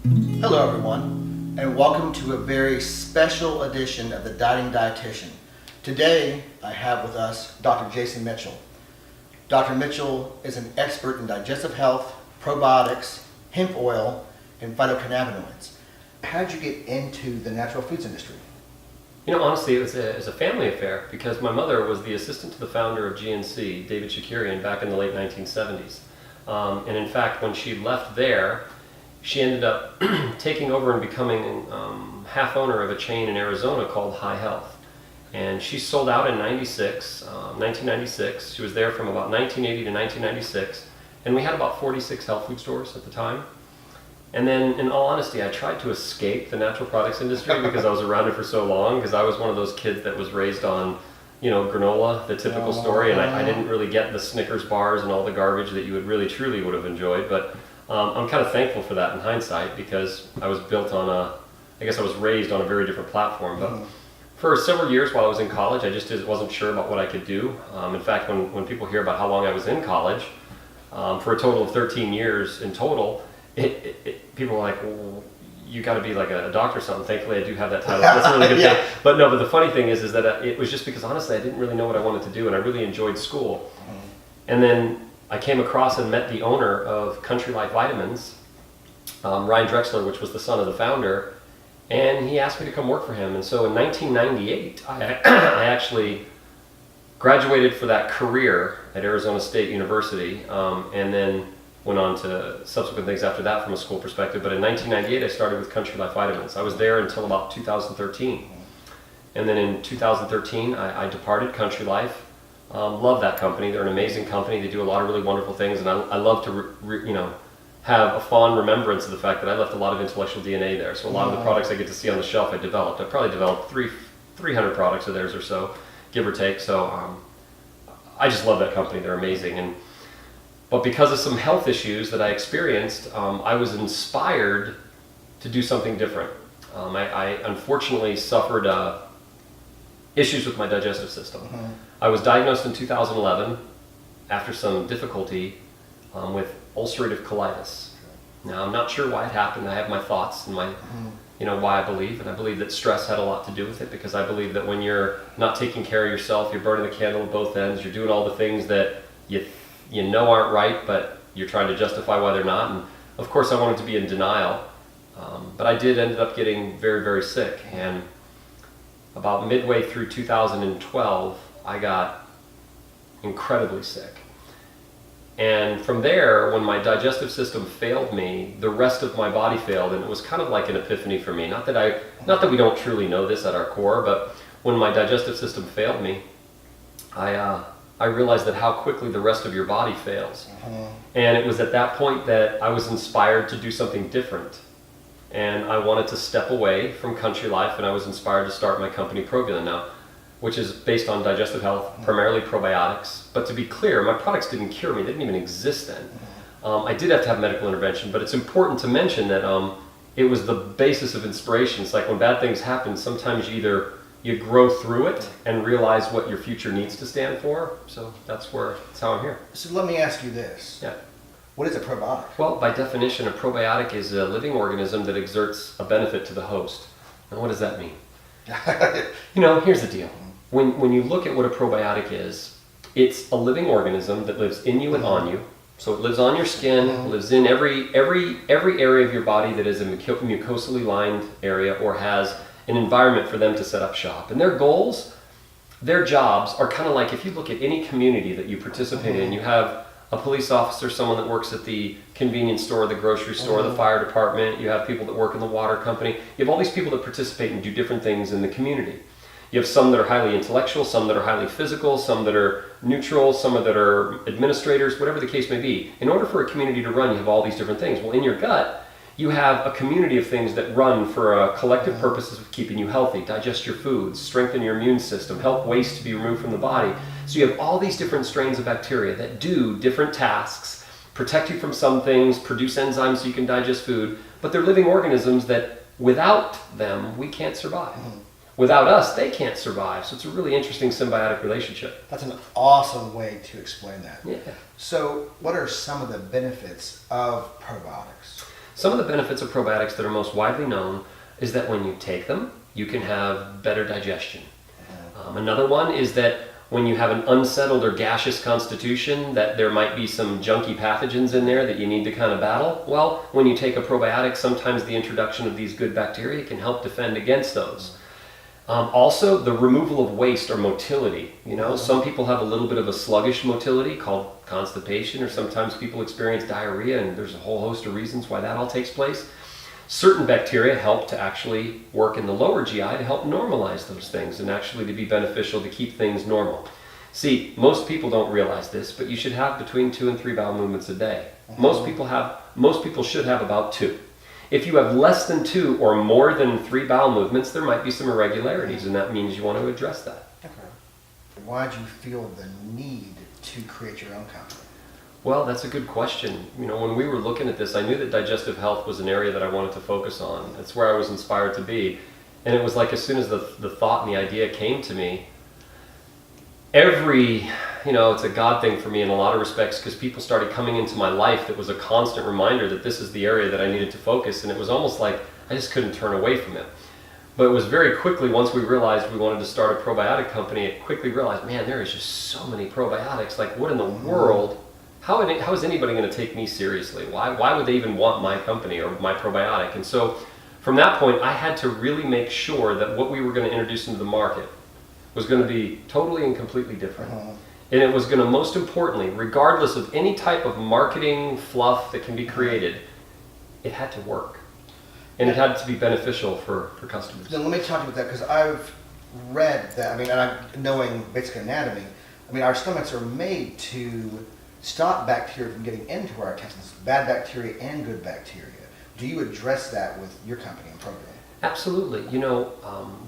Hello everyone, and welcome to a very special edition of the Dieting Dietitian. Today I have with us Dr. Jason Mitchell. Dr. Mitchell is an expert in digestive health, probiotics, hemp oil, and phytocannabinoids. How did you get into the natural foods industry? You know, honestly, it was a family affair because my mother was the assistant to the founder of GNC, David Shakarian, back in the late 1970s. And in fact, when she left there, she ended up taking over and becoming half owner of a chain in Arizona called High Health. And she sold out in 1996. She was there from about 1980 to 1996. And we had about 46 health food stores at the time. And then, in all honesty, I tried to escape the natural products industry because I was around it for so long, because I was one of those kids that was raised on, you know, granola, the typical story, and I didn't really get the Snickers bars and all the garbage that you would really, truly would have enjoyed. But I'm kind of thankful for that in hindsight, because I was built on I was raised on a very different platform. But for several years while I was in college, I just wasn't sure about what I could do. In fact, when people hear about how long I was in college, for a total of 13 years in total, people are like, well, you got to be like a doctor or something. Thankfully, I do have that title. That's a really good thing. But the funny thing is that it was just because, honestly, I didn't really know what I wanted to do, and I really enjoyed school. And then I came across and met the owner of Country Life Vitamins, Ryan Drexler, which was the son of the founder, and he asked me to come work for him. And so in 1998, I actually graduated for that career at Arizona State University, and then went on to subsequent things after that from a school perspective. But in 1998, I started with Country Life Vitamins. I was there until about 2013. And then in 2013, I departed Country Life. Love that company. They're an amazing company. They do a lot of really wonderful things, and I love to have a fond remembrance of the fact that I left a lot of intellectual DNA there. So a lot of the products I get to see on the shelf I developed. I probably developed 300 products of theirs or so, give or take. So I just love that company. They're amazing. But because of some health issues that I experienced, I was inspired to do something different. I unfortunately suffered issues with my digestive system. I was diagnosed in 2011 after some difficulty with ulcerative colitis. Now, I'm not sure why it happened. I have my thoughts and my, why I believe. And I believe that stress had a lot to do with it, because I believe that when you're not taking care of yourself, you're burning the candle at both ends, you're doing all the things that you know aren't right, but you're trying to justify why they're not. And of course, I wanted to be in denial. But I did end up getting very, very sick. And about midway through 2012, I got incredibly sick. And from there, when my digestive system failed me, the rest of my body failed, and it was kind of like an epiphany for me. Not that we don't truly know this at our core, but when my digestive system failed me, I realized that how quickly the rest of your body fails. And it was at that point that I was inspired to do something different. And I wanted to step away from Country Life, and I was inspired to start my company, Probulin now, which is based on digestive health, primarily probiotics. But to be clear, my products didn't cure me. They didn't even exist then. I did have to have medical intervention, but it's important to mention that it was the basis of inspiration. It's like when bad things happen, sometimes you grow through it and realize what your future needs to stand for. So that's how I'm here. So let me ask you this. Yeah. What is a probiotic? Well, by definition, a probiotic is a living organism that exerts a benefit to the host. Now, what does that mean? Here's the deal. When you look at what a probiotic is, it's a living organism that lives in you and on you. So it lives on your skin, lives in every area of your body that is a mucosally lined area or has an environment for them to set up shop. And their goals, their jobs are kind of like, if you look at any community that you participate in, you have a police officer, someone that works at the convenience store, the grocery store, the fire department, you have people that work in the water company. You have all these people that participate and do different things in the community. You have some that are highly intellectual, some that are highly physical, some that are neutral, some that are administrators, whatever the case may be. In order for a community to run, you have all these different things. Well, in your gut, you have a community of things that run for a collective purposes of keeping you healthy, digest your foods, strengthen your immune system, help waste to be removed from the body. So you have all these different strains of bacteria that do different tasks, protect you from some things, produce enzymes so you can digest food, but they're living organisms that without them, we can't survive. Without us, they can't survive. So it's a really interesting symbiotic relationship. That's an awesome way to explain that. Yeah. So what are some of the benefits of probiotics? Some of the benefits of probiotics that are most widely known is that when you take them, you can have better digestion. Another one is that when you have an unsettled or gaseous constitution, that there might be some junky pathogens in there that you need to kind of battle. Well, when you take a probiotic, sometimes the introduction of these good bacteria can help defend against those. Also, the removal of waste or motility. You know, some people have a little bit of a sluggish motility called constipation, or sometimes people experience diarrhea, and there's a whole host of reasons why that all takes place. Certain bacteria help to actually work in the lower GI to help normalize those things and actually to be beneficial to keep things normal. See, most people don't realize this, but you should have between 2 and 3 bowel movements a day. Most people should have about 2. If you have less than 2 or more than 3 bowel movements, there might be some irregularities, and that means you want to address that. Okay. Why did you feel the need to create your own company? Well, that's a good question. You know, when we were looking at this, I knew that digestive health was an area that I wanted to focus on. That's where I was inspired to be. And it was like as soon as the thought and the idea came to me, it's a God thing for me in a lot of respects, because people started coming into my life that was a constant reminder that this is the area that I needed to focus, and it was almost like I just couldn't turn away from it. But it was very quickly, once we realized we wanted to start a probiotic company, it quickly realized, man, there is just so many probiotics. Like, what in the world? How is anybody going to take me seriously? Why would they even want my company or my probiotic? And so from that point, I had to really make sure that what we were going to introduce into the market was going to be totally and completely different. And it was going to, most importantly, regardless of any type of marketing fluff that can be created, it had to work. And it had to be beneficial for customers. Now let me talk about that, because I've read that, and I'm knowing basic anatomy, our stomachs are made to stop bacteria from getting into our intestines, bad bacteria and good bacteria. Do you address that with your company and program? Absolutely. You know,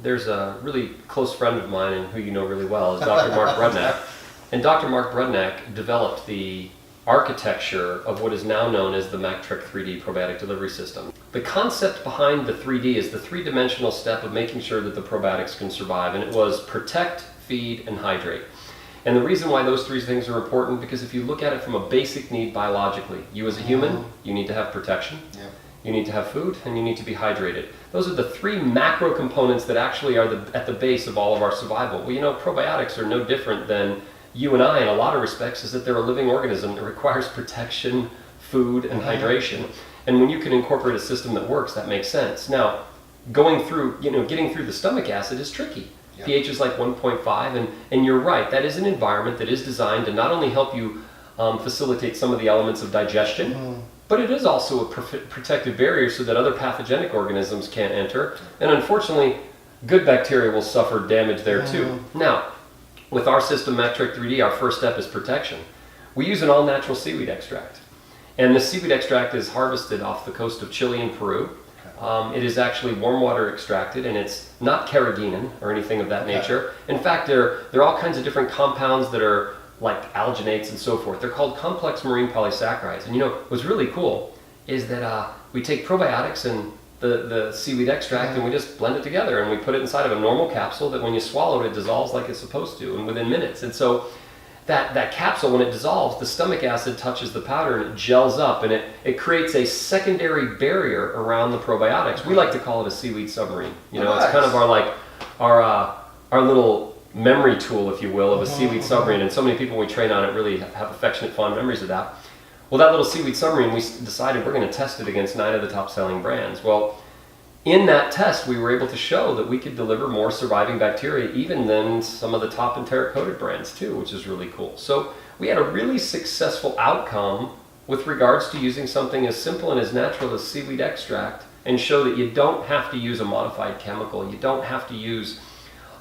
there's a really close friend of mine, and who you know really well, is Dr. Mark Brudnak. And Dr. Mark Brudnak developed the architecture of what is now known as the MacTrek 3D probiotic delivery system. The concept behind the 3D is the 3-dimensional step of making sure that the probiotics can survive, and it was protect, feed, and hydrate. And the reason why those 3 things are important, because if you look at it from a basic need biologically, you as a human, you need to have protection, you need to have food, and you need to be hydrated. Those are the 3 macro components that actually are at the base of all of our survival. Well, you know, probiotics are no different than you and I in a lot of respects, is that they're a living organism that requires protection, food, and hydration. And when you can incorporate a system that works, that makes sense. Now, getting through the stomach acid is tricky. pH is like 1.5, and you're right, that is an environment that is designed to not only help you facilitate some of the elements of digestion, but it is also a protective barrier so that other pathogenic organisms can't enter. And unfortunately, good bacteria will suffer damage there too. Now, with our system, MacTrek 3D, our first step is protection. We use an all-natural seaweed extract. And the seaweed extract is harvested off the coast of Chile and Peru. It is actually warm water extracted, and it's not carrageenan or anything of that nature. In fact, there are all kinds of different compounds that are like alginates and so forth. They're called complex marine polysaccharides. And you know, what's really cool is that we take probiotics and the seaweed extract and we just blend it together, and we put it inside of a normal capsule that when you swallow it, it dissolves like it's supposed to, and within minutes. And so that capsule, when it dissolves, the stomach acid touches the powder and it gels up, and it creates a secondary barrier around the probiotics. We like to call it a seaweed submarine. You know, it's kind of our little memory tool, if you will, of a seaweed submarine. And so many people we train on it really have affectionate, fond memories of that. Well, that little seaweed submarine, we decided we're going to test it against 9 of the top selling brands. Well, in that test, we were able to show that we could deliver more surviving bacteria even than some of the top enteric-coated brands too, which is really cool. So we had a really successful outcome with regards to using something as simple and as natural as seaweed extract, and show that you don't have to use a modified chemical. You don't have to use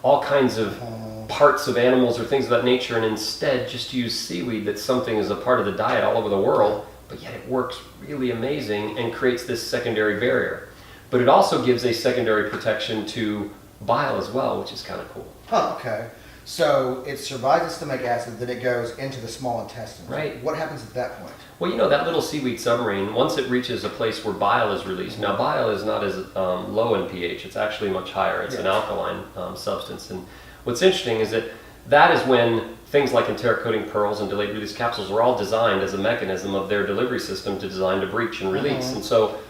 all kinds of parts of animals or things of that nature, and instead just use seaweed that's something as a part of the diet all over the world, but yet it works really amazing and creates this secondary barrier. But it also gives a secondary protection to bile as well, which is kind of cool. Okay. So it survives the stomach acid, then it goes into the small intestine. Right. What happens at that point? Well, you know, that little seaweed submarine, once it reaches a place where bile is released, now bile is not as low in pH, it's actually much higher. It's an alkaline substance. And what's interesting is that is when things like enteric-coating pearls and delayed release capsules were all designed as a mechanism of their delivery system to design to breach and release. And so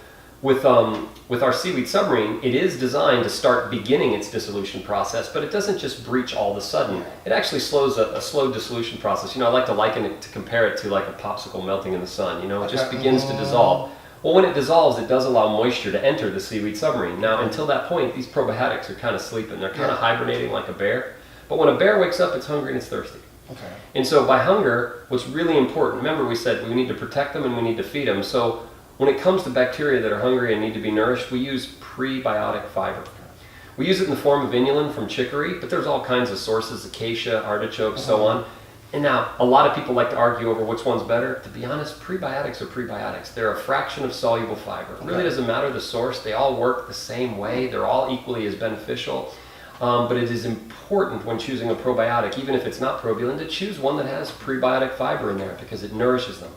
with our seaweed submarine, it is designed to start beginning its dissolution process, but it doesn't just breach all of a sudden. It actually slows a slow dissolution process. I like to liken it, to compare it to like a popsicle melting in the sun. It just begins to dissolve. Well, when it dissolves, it does allow moisture to enter the seaweed submarine. Now, until that point, these probiotics are kind of sleeping. They're kind of hibernating like a bear. But when a bear wakes up, it's hungry and it's thirsty. Okay. And so by hunger, what's really important, remember we said we need to protect them and we need to feed them. So when it comes to bacteria that are hungry and need to be nourished, we use prebiotic fiber. We use it in the form of inulin from chicory, but there's all kinds of sources, acacia, artichoke, so on. And now, a lot of people like to argue over which one's better. To be honest, prebiotics are prebiotics. They're a fraction of soluble fiber. It really doesn't matter the source. They all work the same way. They're all equally as beneficial. But it is important when choosing a probiotic, even if it's not probuline, to choose one that has prebiotic fiber in there because it nourishes them.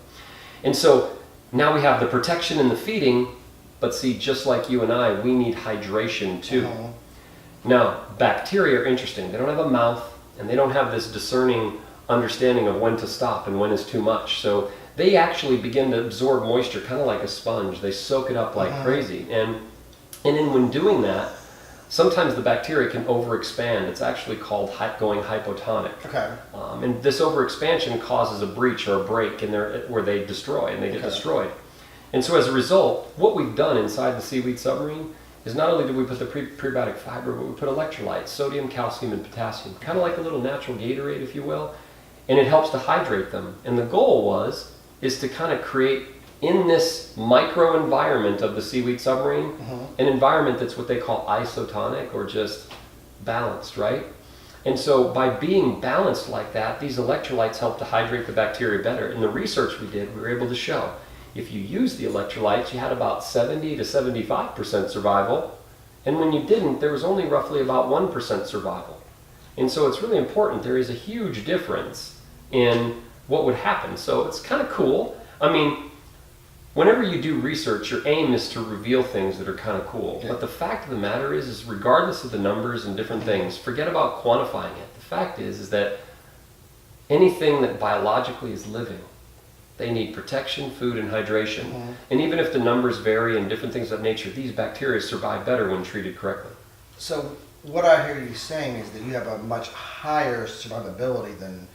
And so now we have the protection and the feeding, but see, just like you and I, we need hydration too. Now, bacteria are interesting. They don't have a mouth, and they don't have this discerning understanding of when to stop and when is too much. So they actually begin to absorb moisture kind of like a sponge. They soak it up like crazy. And then when doing that, sometimes the bacteria can overexpand. It's actually called going hypotonic. Okay. And this overexpansion causes a breach or a break where they destroy, and they get destroyed. And so as a result, what we've done inside the seaweed submarine is not only do we put the prebiotic fiber, but we put electrolytes, sodium, calcium, and potassium, kind of like a little natural Gatorade, if you will, and it helps to hydrate them. And the goal is to kind of create, in this microenvironment of the seaweed submarine, an environment that's what they call isotonic, or just balanced, right? And so by being balanced like that, these electrolytes help to hydrate the bacteria better. In the research we did, we were able to show if you use the electrolytes, you had about 70 to 75% survival, and when you didn't, there was only roughly about 1% survival. And so it's really important. There is a huge difference in what would happen. So it's kind of cool. I mean, whenever you do research, your aim is to reveal things that are kind of cool. Yeah. But the fact of the matter is regardless of the numbers and different things, forget about quantifying it. The fact is that anything that biologically is living, they need protection, food, and hydration. And even if the numbers vary and different things of nature, these bacteria survive better when treated correctly. So what I hear you saying is that you have a much higher survivability than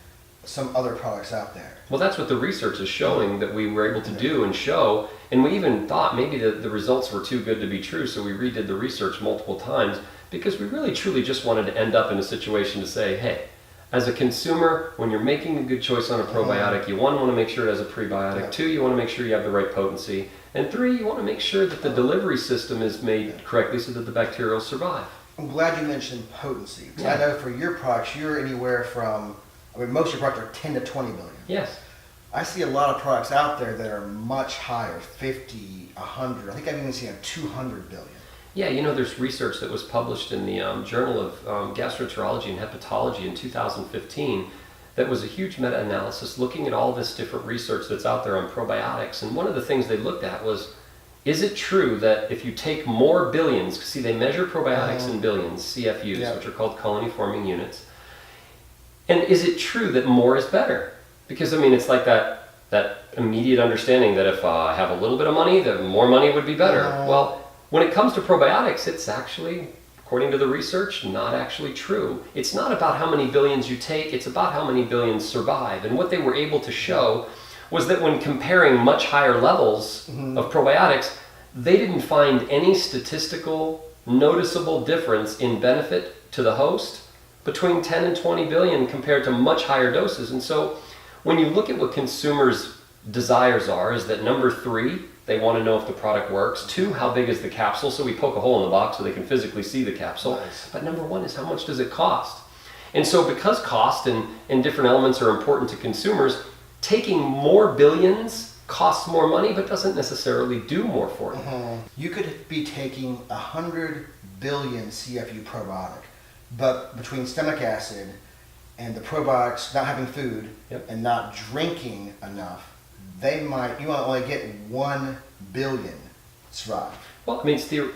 some other products out there. Well, that's what the research is showing that we were able to do and show. And we even thought maybe the results were too good to be true, so we redid the research multiple times because we really truly just wanted to end up in a situation to say, hey, as a consumer, when you're making a good choice on a probiotic, you want to make sure it has a prebiotic. 2, you want to make sure you have the right potency. And 3, you want to make sure that the delivery system is made correctly so that the bacteria will survive. I'm glad you mentioned potency. Because I know for your products, you're anywhere from, most of your products are 10 to 20 billion. Yes. I see a lot of products out there that are much higher, 50, 100. I think I've even seen a 200 billion. Yeah, there's research that was published in the Journal of Gastroenterology and Hepatology in 2015 that was a huge meta-analysis looking at all this different research that's out there on probiotics. And one of the things they looked at was, is it true that if you take more billions, see they measure probiotics in billions, CFUs, which are called colony-forming units, and is it true that more is better? Because it's like that immediate understanding that if I have a little bit of money, then more money would be better. Well, when it comes to probiotics, it's actually, according to the research, not actually true. It's not about how many billions you take, it's about how many billions survive. And what they were able to show was that when comparing much higher levels of probiotics, they didn't find any statistical, noticeable difference in benefit to the host between 10 and 20 billion compared to much higher doses. And so when you look at what consumers' desires are, is that number 3, they want to know if the product works. 2, how big is the capsule? So we poke a hole in the box so they can physically see the capsule. Nice. But number 1 is how much does it cost? And so because cost and different elements are important to consumers, taking more billions costs more money but doesn't necessarily do more for you. You could be taking 100 billion CFU probiotic, but between stomach acid and the probiotics not having food and not drinking enough, you might only get 1 billion survive. Well, it's the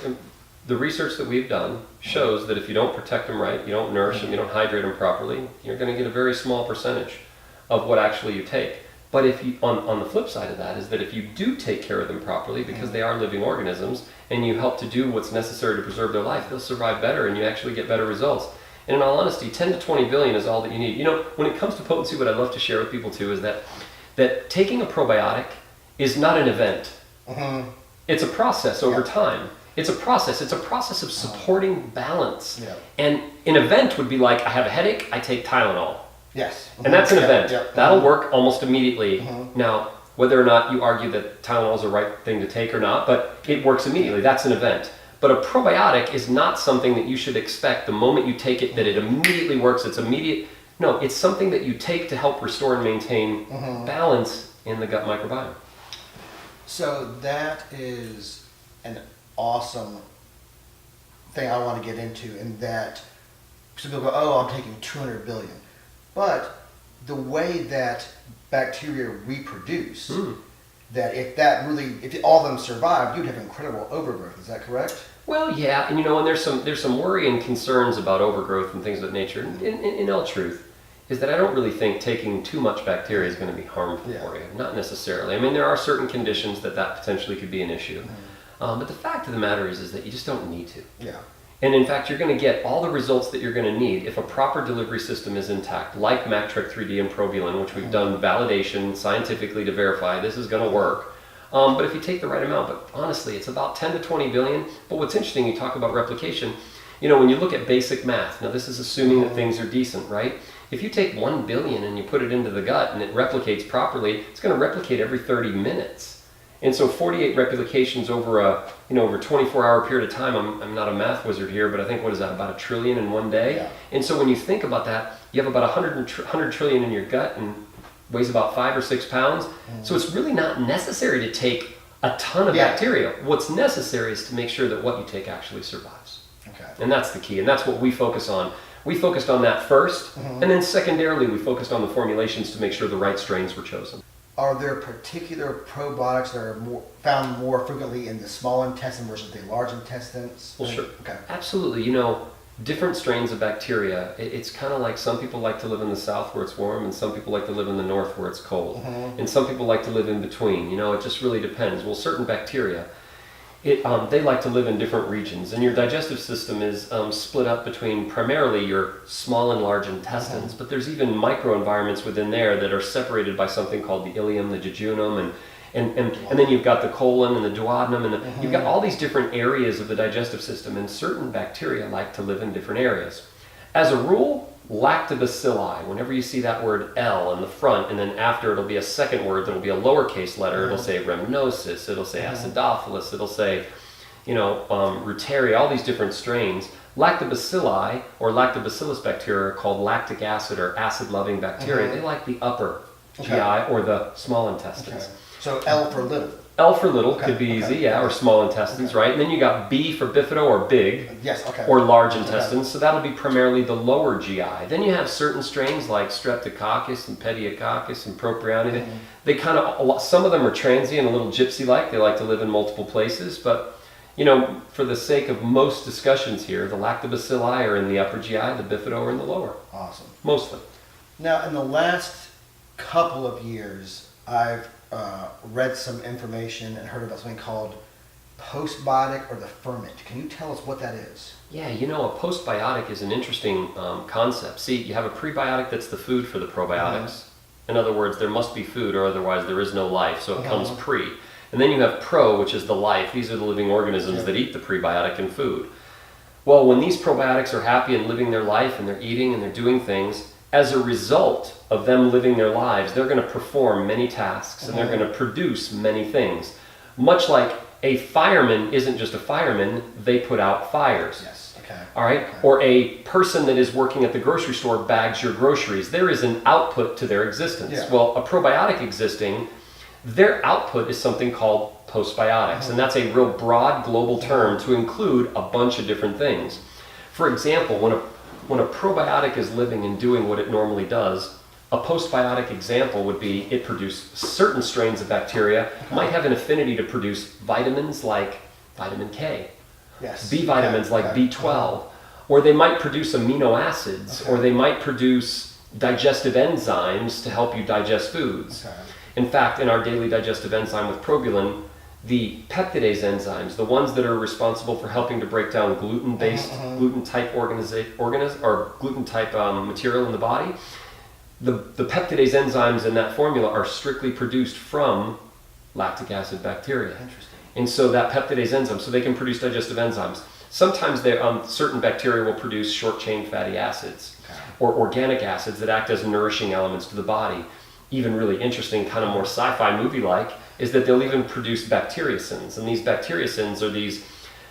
research that we've done shows that if you don't protect them right, you don't nourish them, you don't hydrate them properly, you're going to get a very small percentage of what actually you take. But if you, on the flip side of that is that if you do take care of them properly, because they are living organisms, and you help to do what's necessary to preserve their life, they'll survive better and you actually get better results. And in all honesty, 10 to 20 billion is all that you need. You know, when it comes to potency, what I'd love to share with people too is that taking a probiotic is not an event. It's a process over time. It's a process. It's a process of supporting balance. Yeah. And an event would be like, I have a headache, I take Tylenol. Yes. And that's an event. Yeah. That'll work almost immediately. Now, whether or not you argue that Tylenol is the right thing to take or not, but it works immediately. That's an event. But a probiotic is not something that you should expect the moment you take it that it immediately works. It's immediate. No, it's something that you take to help restore and maintain balance in the gut microbiome. So that is an awesome thing I want to get into, in that some people go, oh, I'm taking 200 billion. But the way that bacteria reproduce, that if all of them survived, you'd have incredible overgrowth. Is that correct? Well, yeah, and and there's some worry and concerns about overgrowth and things of that nature. In all truth, is that I don't really think taking too much bacteria is going to be harmful for you. Not necessarily. I mean, there are certain conditions that potentially could be an issue. But the fact of the matter is that you just don't need to. Yeah. And in fact, you're going to get all the results that you're going to need if a proper delivery system is intact, like Mactrek 3D and Probulin, which we've done validation scientifically to verify this is going to work. But if you take the right amount, but honestly, it's about 10 to 20 billion. But what's interesting, you talk about replication, when you look at basic math, now this is assuming that things are decent, right? If you take 1 billion and you put it into the gut and it replicates properly, it's going to replicate every 30 minutes. And so 48 replications over a 24-hour period of time. I'm not a math wizard here, but I think what is that, about 1 trillion in one day? Yeah. And so when you think about that, you have about 100 trillion in your gut and weighs about 5 or 6 pounds. So it's really not necessary to take a ton of bacteria. What's necessary is to make sure that what you take actually survives. Okay. And that's the key, and that's what we focus on. We focused on that first, and then secondarily we focused on the formulations to make sure the right strains were chosen. Are there particular probiotics that are found more frequently in the small intestine versus the large intestines? Well, sure. Okay. Absolutely. Different strains of bacteria, it's kind of like some people like to live in the south where it's warm, and some people like to live in the north where it's cold. And some people like to live in between. It just really depends. Well, certain bacteria, they like to live in different regions, and your digestive system is split up between primarily your small and large intestines, but there's even microenvironments within there that are separated by something called the ileum, the jejunum, and then you've got the colon and the duodenum, and you've got all these different areas of the digestive system, and certain bacteria like to live in different areas. As a rule, lactobacilli, whenever you see that word L in the front, and then after it'll be a second word that'll be a lowercase letter, it'll say rhamnosus, it'll say acidophilus, it'll say, Reutaria, all these different strains. Lactobacilli or lactobacillus bacteria are called lactic acid or acid-loving bacteria. They like the upper GI or the small intestines. Okay. So L for little. L for little could be easy, or small intestines, right? And then you got B for bifido or big, or large intestines, so that'll be primarily the lower GI. Then you have certain strains like Streptococcus and Pediococcus and Propionidae. They some of them are transient, a little gypsy-like. They like to live in multiple places, but for the sake of most discussions here, the lactobacilli are in the upper GI, the bifido are in the lower. Awesome. Mostly. Now, in the last couple of years, I've read some information and heard about something called postbiotic or the ferment. Can you tell us what that is? Yeah, a postbiotic is an interesting concept. See, you have a prebiotic that's the food for the probiotics. In other words, there must be food or otherwise there is no life, so it comes pre. And then you have pro, which is the life. These are the living organisms that eat the prebiotic and food. Well, when these probiotics are happy and living their life and they're eating and they're doing things, as a result of them living their lives, they're going to perform many tasks and they're going to produce many things. Much like a fireman isn't just a fireman, they put out fires. Yes, okay. All right? Okay. Or a person that is working at the grocery store bags your groceries. There is an output to their existence. Yeah. Well, a probiotic existing, their output is something called postbiotics, and that's a real broad global term to include a bunch of different things. For example, when a probiotic is living and doing what it normally does, a postbiotic example would be it produces certain strains of bacteria, might have an affinity to produce vitamins like vitamin K, B vitamins like B12, or they might produce amino acids, or they might produce digestive enzymes to help you digest foods. In fact, in our daily digestive enzyme with probulin, the peptidase enzymes, the ones that are responsible for helping to break down gluten-based, gluten-type or gluten-type material in the body, the peptidase enzymes in that formula are strictly produced from lactic acid bacteria. Interesting. And so that peptidase enzyme, so they can produce digestive enzymes. Sometimes certain bacteria will produce short-chain fatty acids or organic acids that act as nourishing elements to the body. Even really interesting, kind of more sci-fi movie-like, is that they'll even produce bacteriocins. And these bacteriocins are these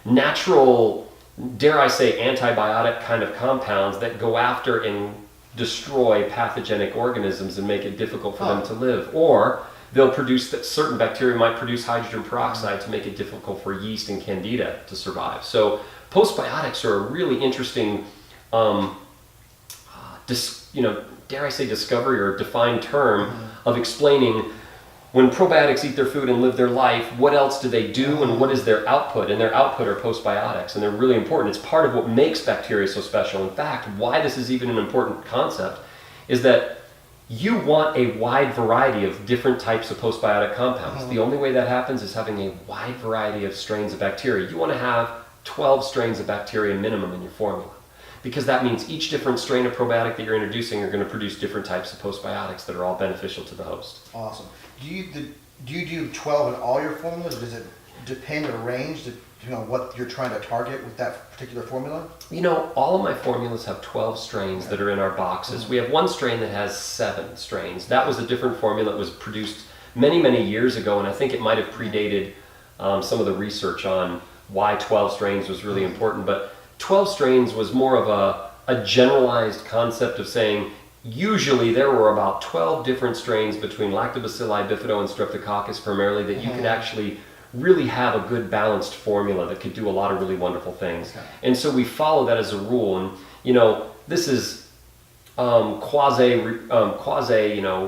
natural, dare I say, antibiotic kind of compounds that go after and destroy pathogenic organisms and make it difficult for them to live. Or they'll produce, certain bacteria might produce hydrogen peroxide to make it difficult for yeast and candida to survive. So postbiotics are a really interesting, dare I say discovery or defined term of explaining when probiotics eat their food and live their life, what else do they do and what is their output? And their output are postbiotics, and they're really important. It's part of what makes bacteria so special. In fact, why this is even an important concept is that you want a wide variety of different types of postbiotic compounds. The only way that happens is having a wide variety of strains of bacteria. You want to have 12 strains of bacteria minimum in your formula, because that means each different strain of probiotic that you're introducing are going to produce different types of postbiotics that are all beneficial to the host. Awesome. Do you do 12 in all your formulas? Does it depend or range to what you're trying to target with that particular formula? All of my formulas have 12 strains that are in our boxes. We have one strain that has 7 strains. That was a different formula that was produced many, many years ago, and I think it might have predated some of the research on why 12 strains was really important. But 12 strains was more of a generalized concept of saying, usually there were about 12 different strains between Lactobacilli, Bifido, and Streptococcus primarily that you could actually really have a good balanced formula that could do a lot of really wonderful things. Okay. And so we follow that as a rule. And this is quasi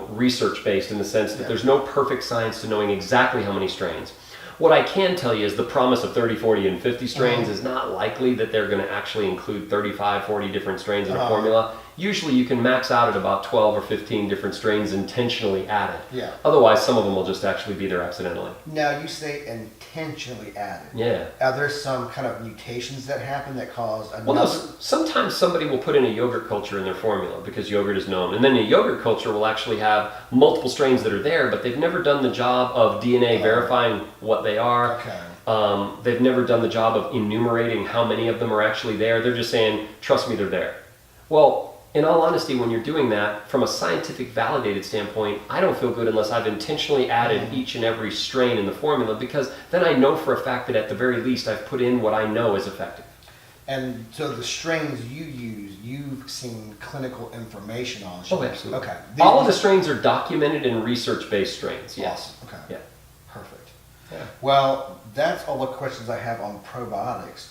research based in the sense that there's no perfect science to knowing exactly how many strains. What I can tell you is the promise of 30, 40, and 50 strains is not likely that they're going to actually include 35, 40 different strains in a formula. Usually you can max out at about 12 or 15 different strains intentionally added. Yeah. Otherwise, some of them will just actually be there accidentally. Now, you say intentionally added. Yeah. Are there some kind of mutations that happen that cause another? Well, no, sometimes somebody will put in a yogurt culture in their formula because yogurt is known. And then a yogurt culture will actually have multiple strains that are there, but they've never done the job of DNA verifying what they are. Okay. They've never done the job of enumerating how many of them are actually there. They're just saying, trust me, they're there. Well, in all honesty, when you're doing that, from a scientific validated standpoint, I don't feel good unless I've intentionally added each and every strain in the formula, because then I know for a fact that at the very least I've put in what I know is effective. And so the strains you use, you've seen clinical information on. Oh, absolutely. Okay. All of the strains are documented in research-based strains, yes. Awesome. Okay. Yeah. Perfect. Yeah. Well, that's all the questions I have on probiotics.